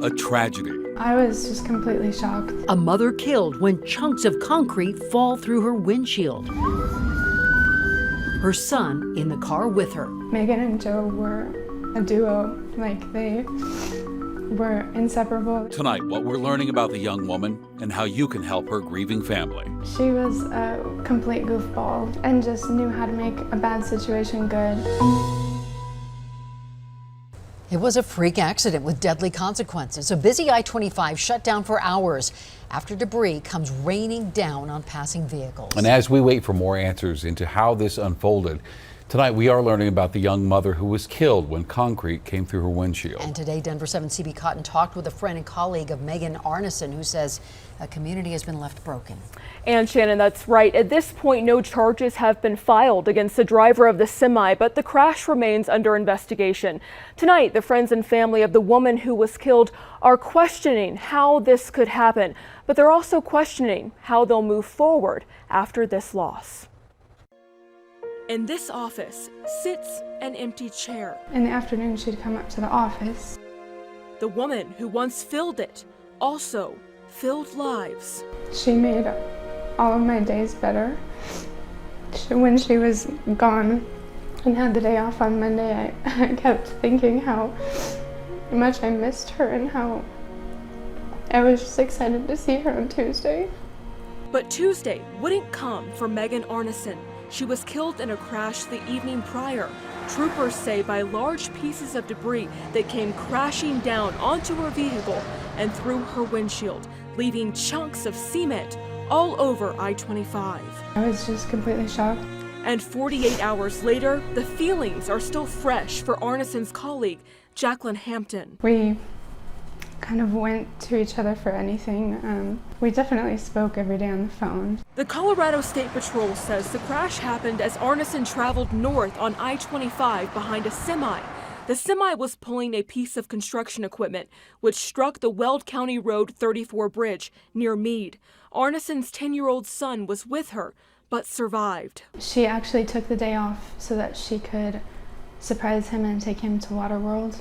a tragedy. I was just completely shocked. A mother killed when chunks of concrete fall through her windshield. Her son in the car with her. Megan and Joe were a duo, like they were inseparable. Tonight, what we're learning about the young woman and how you can help her grieving family. She was a complete goofball and just knew how to make a bad situation good. It was a freak accident with deadly consequences. A busy I-25 shut down for hours after debris comes raining down on passing vehicles. And as we wait for more answers into how this unfolded, tonight we are learning about the young mother who was killed when concrete came through her windshield. And today, Denver 7 CB Cotton talked with a friend and colleague of Megan Arneson, who says a community has been left broken. And Shannon, that's right. At this point, no charges have been filed against the driver of the semi, but the crash remains under investigation. Tonight, the friends and family of the woman who was killed are questioning how this could happen, but they're also questioning how they'll move forward after this loss. In this office sits an empty chair. In the afternoon, she'd come up to the office. The woman who once filled it also filled lives. She made all of my days better. When she was gone and had the day off on Monday, I kept thinking how much I missed her and how I was just excited to see her on Tuesday. But Tuesday wouldn't come for Megan Arneson. She was killed in a crash the evening prior. Troopers say by large pieces of debris that came crashing down onto her vehicle and through her windshield, leaving chunks of cement all over I-25. I was just completely shocked. And 48 hours later, the feelings are still fresh for Arneson's colleague, Jacqueline Hampton. We kind of went to each other for anything. We definitely spoke every day on the phone. The Colorado State Patrol says the crash happened as Arneson traveled north on I-25 behind a semi. The semi was pulling a piece of construction equipment, which struck the Weld County Road 34 bridge near Meade. Arneson's 10-year-old son was with her, but survived. She actually took the day off so that she could surprise him and take him to Waterworld.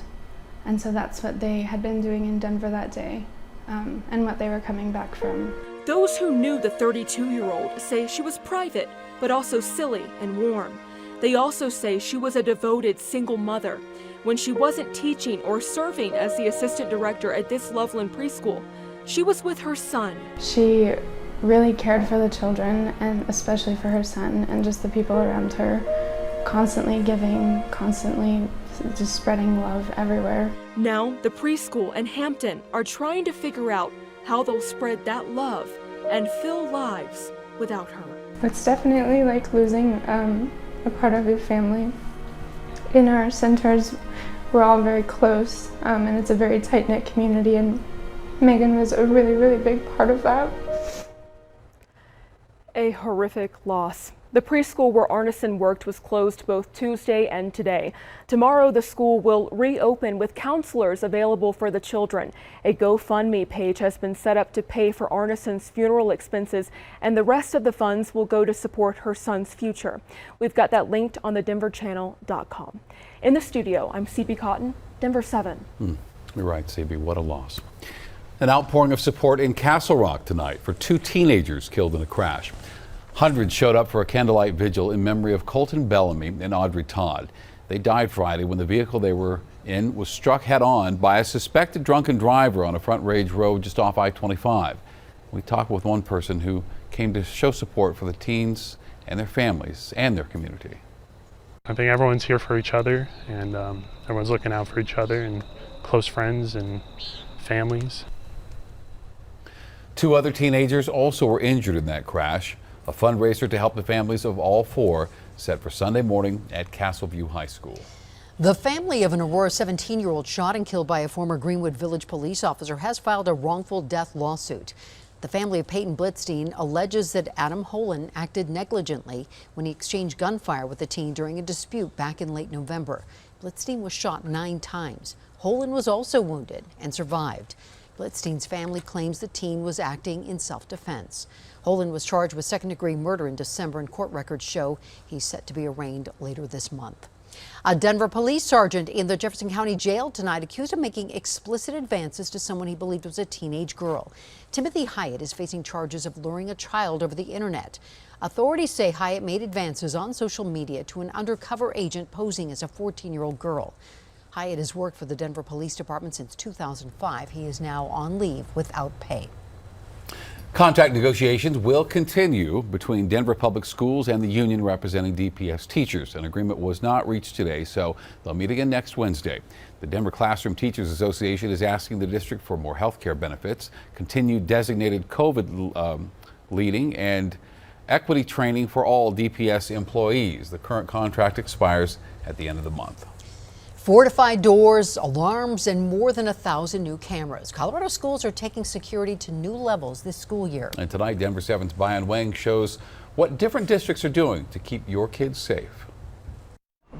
And so that's what they had been doing in Denver that day, and what they were coming back from. Those who knew the 32-year-old say she was private, but also silly and warm. They also say she was a devoted single mother. When she wasn't teaching or serving as the assistant director at this Loveland preschool, she was with her son. She really cared for the children, and especially for her son and just the people around her, constantly giving, constantly just spreading love everywhere. Now, the preschool and Hampton are trying to figure out how they'll spread that love and fill lives without her. It's definitely like losing a part of your family. In our centers, we're all very close, and it's a very tight-knit community, and Megan was a really, really big part of that. A horrific loss. The preschool where Arneson worked was closed both Tuesday and today. Tomorrow, the school will reopen with counselors available for the children. A GoFundMe page has been set up to pay for Arneson's funeral expenses, and the rest of the funds will go to support her son's future. We've got that linked on the denverchannel.com. In the studio, I'm CB Cotton, Denver 7. You're right, CB. What a loss. An outpouring of support in Castle Rock tonight for two teenagers killed in a crash. Hundreds showed up for a candlelight vigil in memory of Colton Bellamy and Audrey Todd. They died Friday when the vehicle they were in was struck head-on by a suspected drunken driver on a Front Range road just off I-25. We talked with one person who came to show support for the teens and their families and their community. I think everyone's here for each other, and everyone's looking out for each other and close friends and families. Two other teenagers also were injured in that crash. A fundraiser to help the families of all four set for Sunday morning at Castleview High School. The family of an Aurora 17-year-old shot and killed by a former Greenwood Village police officer has filed a wrongful death lawsuit. The family of Peyton Blitzstein alleges that Adam Holland acted negligently when he exchanged gunfire with the teen during a dispute back in late November. Blitzstein was shot 9 times. Holland was also wounded and survived. Blitzstein's family claims the teen was acting in self-defense. Holland was charged with second-degree murder in December, and court records show he's set to be arraigned later this month. A Denver police sergeant in the Jefferson County Jail tonight accused of making explicit advances to someone he believed was a teenage girl. Timothy Hyatt is facing charges of luring a child over the internet. Authorities say Hyatt made advances on social media to an undercover agent posing as a 14-year-old girl. Hyatt has worked for the Denver Police Department since 2005. He is now on leave without pay. Contract negotiations will continue between Denver Public Schools and the union representing DPS teachers. An agreement was not reached today, so they'll meet again next Wednesday. The Denver Classroom Teachers Association is asking the district for more health care benefits, continued designated COVID leading, and equity training for all DPS employees. The current contract expires at the end of the month. Fortified doors, alarms, and more than 1,000 new cameras. Colorado schools are taking security to new levels this school year. And tonight, Denver 7's Bayan Wang shows what different districts are doing to keep your kids safe.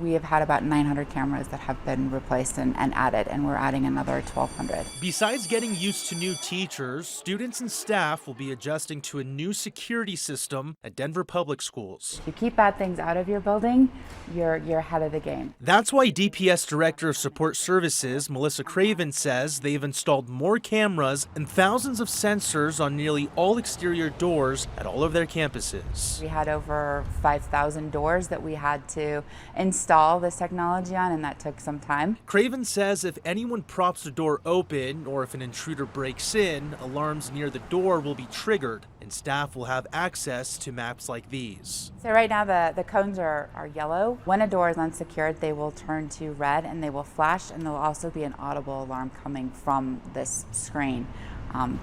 We have had about 900 cameras that have been replaced and added, and we're adding another 1,200. Besides getting used to new teachers, students and staff will be adjusting to a new security system at Denver Public Schools. If you keep bad things out of your building, you're ahead of the game. That's why DPS Director of Support Services, Melissa Craven, says they've installed more cameras and thousands of sensors on nearly all exterior doors at all of their campuses. We had over 5,000 doors that we had to install this technology on, and that took some time. Craven says if anyone props the door open or if an intruder breaks in, alarms near the door will be triggered and staff will have access to maps like these. So right now the cones are yellow. When a door is unsecured, they will turn to red and they will flash, and there will also be an audible alarm coming from this screen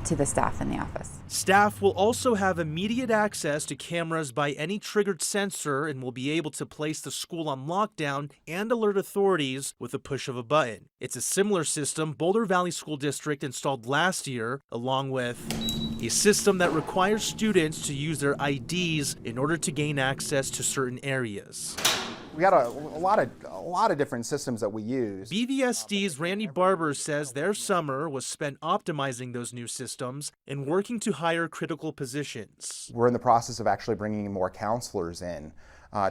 to the staff in the office. Staff will also have immediate access to cameras by any triggered sensor and will be able to place the school on lockdown and alert authorities with a push of a button. It's a similar system Boulder Valley School District installed last year, along with a system that requires students to use their IDs in order to gain access to certain areas. We got a lot of different systems that we use. BVSD's Randy Barber says their summer was spent optimizing those new systems and working to hire critical positions. We're in the process of actually bringing more counselors in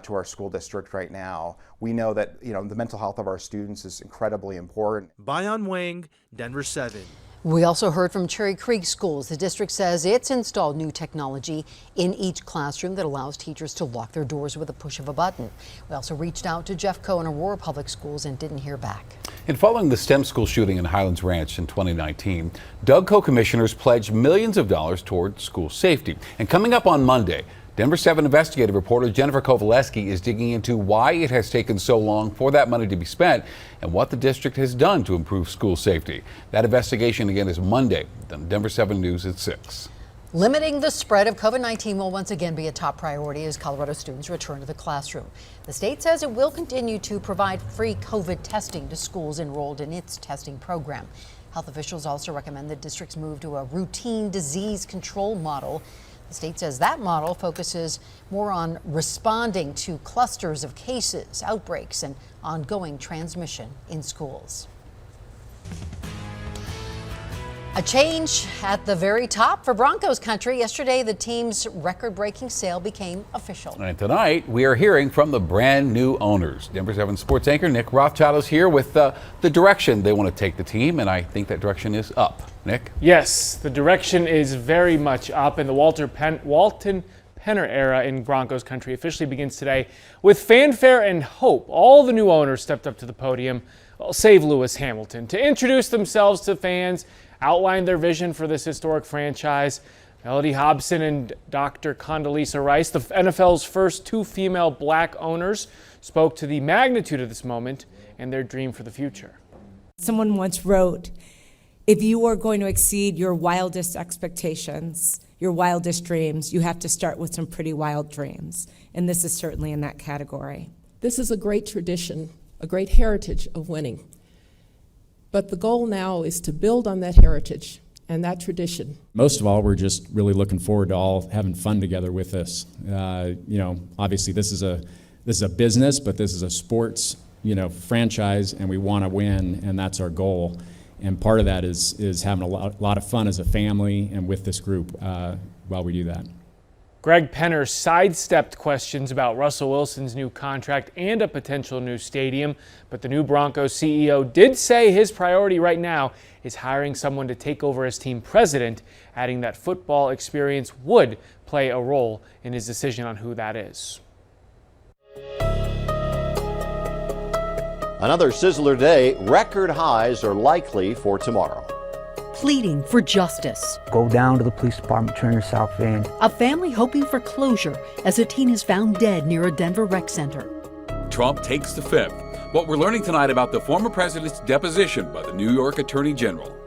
to our school district right now. We know that the mental health of our students is incredibly important. Bayan Wang, Denver 7. We also heard from Cherry Creek Schools. The district says it's installed new technology in each classroom that allows teachers to lock their doors with a push of a button. We also reached out to Jeffco and Aurora Public Schools and didn't hear back. And following the STEM school shooting in Highlands Ranch in 2019, DougCo commissioners pledged millions of dollars toward school safety. And coming up on Monday, Denver 7 investigative reporter Jennifer Kovaleski is digging into why it has taken so long for that money to be spent and what the district has done to improve school safety. That investigation again is Monday. On Denver 7 News at 6. Limiting the spread of COVID-19 will once again be a top priority as Colorado students return to the classroom. The state says it will continue to provide free COVID testing to schools enrolled in its testing program. Health officials also recommend that districts move to a routine disease control model. The state says that model focuses more on responding to clusters of cases, outbreaks, and ongoing transmission in schools. A change at the very top for Broncos country. Yesterday, the team's record-breaking sale became official. And tonight, we are hearing from the brand new owners. Denver 7 sports anchor Nick Rothschild is here with the direction they want to take the team, and I think that direction is up. Nick? Yes, the direction is very much up, and the Walton Penner era in Broncos country officially begins today. With fanfare and hope, all the new owners stepped up to the podium, save Lewis Hamilton, to introduce themselves to fans, outline their vision for this historic franchise. Melody Hobson and Dr. Condoleezza Rice, the NFL's first two female black owners, spoke to the magnitude of this moment and their dream for the future. Someone once wrote, if you are going to exceed your wildest expectations, your wildest dreams, you have to start with some pretty wild dreams. And this is certainly in that category. This is a great tradition, a great heritage of winning. But the goal now is to build on that heritage and that tradition. Most of all, we're just really looking forward to all having fun together with this. Obviously this is a business, but this is a sports, franchise, and we want to win, and that's our goal. And part of that is having a lot of fun as a family and with this group while we do that. Greg Penner sidestepped questions about Russell Wilson's new contract and a potential new stadium, but the new Broncos CEO did say his priority right now is hiring someone to take over as team president, adding that football experience would play a role in his decision on who that is. Another sizzler day. Record highs are likely for tomorrow. Pleading for justice. Go down to the police department, turn yourself in. A family hoping for closure as a teen is found dead near a Denver rec center. Trump takes the fifth. What we're learning tonight about the former president's deposition by the New York Attorney General.